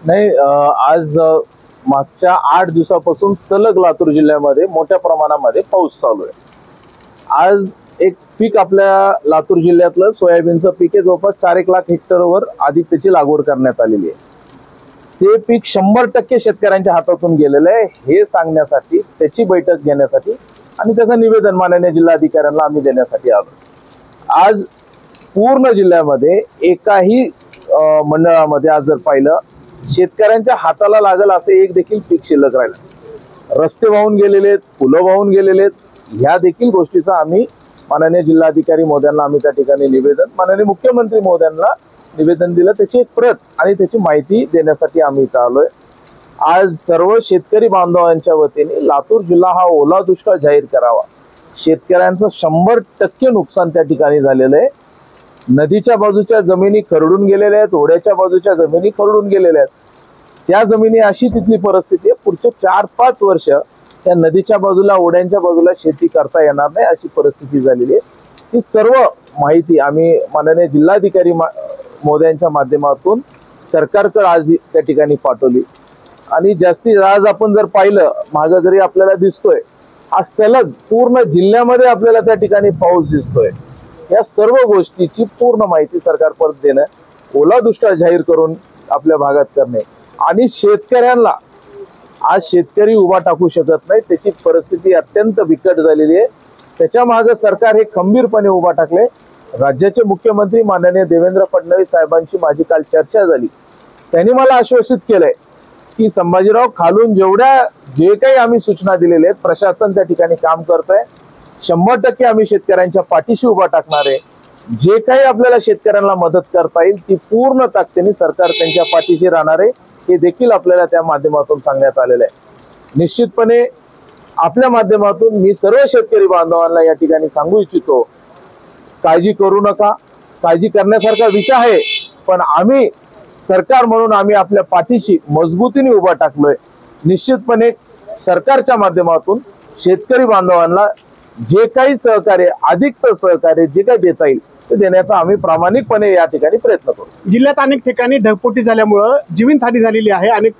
नाही, आज मागच्या 8 दिवसापासून सलग लातूर जिल्ह्यामध्ये मोठ्या प्रमाणामध्ये पाऊस चालू आहे। आज एक पीक आपल्या लातूर जिल्ह्यातलं सोयाबीनचं पीक आहे, जवळपास 4-1 लाख हेक्टरवर आधी त्याची लागवड करण्यात आलेली आहे। ते पीक 100% शेतकऱ्यांच्या हातातून गेलेलं आहे हे सांगण्यासाठी, त्याची बैठक घेण्यासाठी आणि त्याचं निवेदन माननीय जिल्हाधिकाऱ्यांना आम्ही देण्यासाठी आलो। आज पूर्ण जिल्ह्यामध्ये एकाही मंडळामध्ये आज जर पाहिलं, शेतकऱ्यांच्या हाताला लागल असे एक देखील पीक शिल्लक राहिलं। रस्ते वाहून गेलेले आहेत, पुलं वाहून गेलेले आहेत, ह्या देखील गोष्टीचा आम्ही माननीय जिल्हाधिकारी महोदयांना आम्ही त्या ठिकाणी निवेदन, माननीय मुख्यमंत्री महोदयांना निवेदन दिलं, त्याची एक प्रत आणि त्याची माहिती देण्यासाठी आम्ही इथं आलोय। आज सर्व शेतकरी बांधवांच्या वतीने लातूर जिल्हा हा ओला दुष्काळ जाहीर करावा। शेतकऱ्यांचं 100% नुकसान त्या ठिकाणी झालेलं आहे। नदीच्या बाजूच्या जमिनी खरडून गेलेल्या आहेत, ओढ्याच्या बाजूच्या जमिनी खरडून गेलेल्या आहेत। त्या जमिनी अशी तिथली परिस्थिती आहे, पुढचे 4-5 वर्ष त्या नदीच्या बाजूला, ओढ्यांच्या बाजूला शेती करता येणार नाही अशी परिस्थिती झालेली आहे। ही सर्व माहिती आम्ही माननीय जिल्हाधिकारी महोदयांच्या माध्यमातून सरकारकडे आज त्या ठिकाणी पाठवली आणि जास्तीत आज आपण जर पाहिलं, मागे जरी आपल्याला दिसतोय आज सलग पूर्ण जिल्ह्यामध्ये आपल्याला त्या ठिकाणी पाऊस दिसतोय। या सर्व गोष्टीची पूर्ण माहिती सरकारपर्यंत देणं, ओला दुष्काळ जाहीर करून आपल्या भागात करणे आणि शेतकऱ्यांना आज शेतकरी उभा टाकू शकत नाही, त्याची परिस्थिती अत्यंत बिकट झालेली आहे। त्याच्या मागे सरकार हे खंबीरपणे उभा टाकले। राज्याचे मुख्यमंत्री माननीय देवेंद्र फडणवीस साहेबांची माझी काल चर्चा झाली, त्यांनी मला आश्वासित केलंय की संभाजीराव, खालून जे काही आम्ही सूचना दिलेल्या आहेत, प्रशासन त्या ठिकाणी काम करतंय। 100% आम्ही शेतकऱ्यांच्या पाठीशी उभा टाकणार आहे। जे काही आपल्याला शेतकऱ्यांना मदत करता येईल ती पूर्ण ताकदीने सरकार त्यांच्या पाठीशी राहणार आहे, हे देखील आपल्याला त्या माध्यमातून सांगण्यात आलेलं आहे। निश्चितपणे आपल्या माध्यमातून मी सर्व शेतकरी बांधवांना या ठिकाणी सांगू इच्छितो, काळजी करू नका। काळजी करण्यासारखा विषय आहे, पण आम्ही सरकार म्हणून आम्ही आपल्या पाठीशी मजबूतीने उभा टाकलोय। निश्चितपणे सरकारच्या माध्यमातून शेतकरी बांधवांना जे काही सहकार्य, अधिकचं सहकार्य जे काही देता येईल ते देण्याचा आम्ही प्रामाणिकपणे या ठिकाणी प्रयत्न करू। जिल्ह्यात अनेक ठिकाणी ढगफुटी झाल्यामुळे जीवितहानी झालेली आहे, अनेक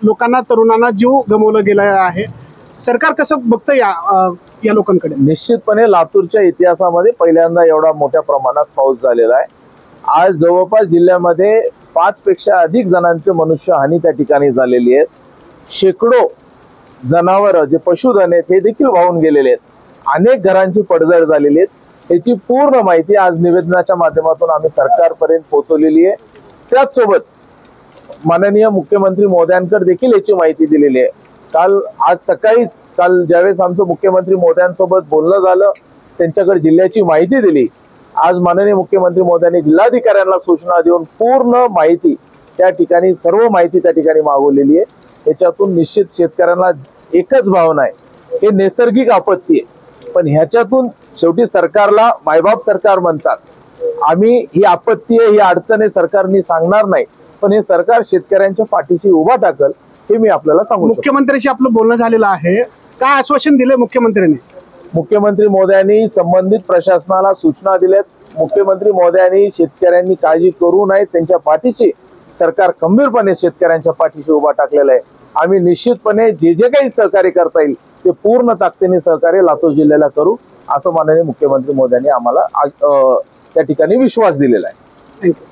लोकांना, तरुणांना जीव गमावला गेला आहे। सरकार कसं बघतं या लोकांकडे? निश्चितपणे लातूरच्या इतिहासामध्ये पहिल्यांदा एवढा मोठ्या प्रमाणात पाऊस झालेला आहे। आज जवळपास जिल्ह्यामध्ये 5 पेक्षा अधिक जणांचे मनुष्यहानी त्या ठिकाणी झालेली आहे। शेकडो जनावर जे पशुधन आहेत हे देखील वाहून गेलेले आहेत। अनेक घरांची पडझड झालेली आहे। याची पूर्ण माहिती आज निवेदनाच्या माध्यमातून आम्ही सरकारपर्यंत पोहोचवलेली आहे। त्याचसोबत माननीय मुख्यमंत्री महोदयांकडे देखील याची माहिती दिलेली आहे। आज सकाळीच ज्यावेळेस आमचं मुख्यमंत्री महोदयांसोबत बोलणं झालं, त्यांच्याकडे जिल्ह्याची माहिती दिली। आज माननीय मुख्यमंत्री महोदयांनी जिल्हाधिकाऱ्यांना सूचना देऊन पूर्ण माहिती त्या ठिकाणी, सर्व माहिती त्या ठिकाणी मागवलेली आहे। याच्यातून निश्चित शेतकऱ्यांना एकच भावना आहे, हे नैसर्गिक आपत्ती आहे, पण ह्याच्यातून शेवटी सरकारला मायबाप सरकार म्हणतात। आम्ही ही आपत्ती आहे, ही अडचण आहे सरकारने सांगणार नाही, पण हे सरकार शेतकऱ्यांच्या पाठीशी उभा टाकल हे मी आपल्याला सांगू शकतो। मुख्यमंत्र्यांशी आपलं बोलणं झालेलं आहे, काय आश्वासन दिले मुख्यमंत्र्यांनी? मुख्यमंत्री महोदयांनी संबंधित प्रशासनाला सूचना दिल्यात। मुख्यमंत्री महोदयांनी शेतकऱ्यांनी काळजी करू नये, त्यांच्या पाठीशी सरकार खंबीरपणे शेतकऱ्यांच्या पाठीशी उभा टाकलेला आहे। आम्ही निश्चितपणे जे काही सहकार्य करता येईल ते पूर्ण ताकदीने सहकार्य लातूर जिल्ह्याला करू, असं माननीय मुख्यमंत्री महोदयांनी आम्हाला त्या ठिकाणी विश्वास दिलेला आहे। थँक्यू।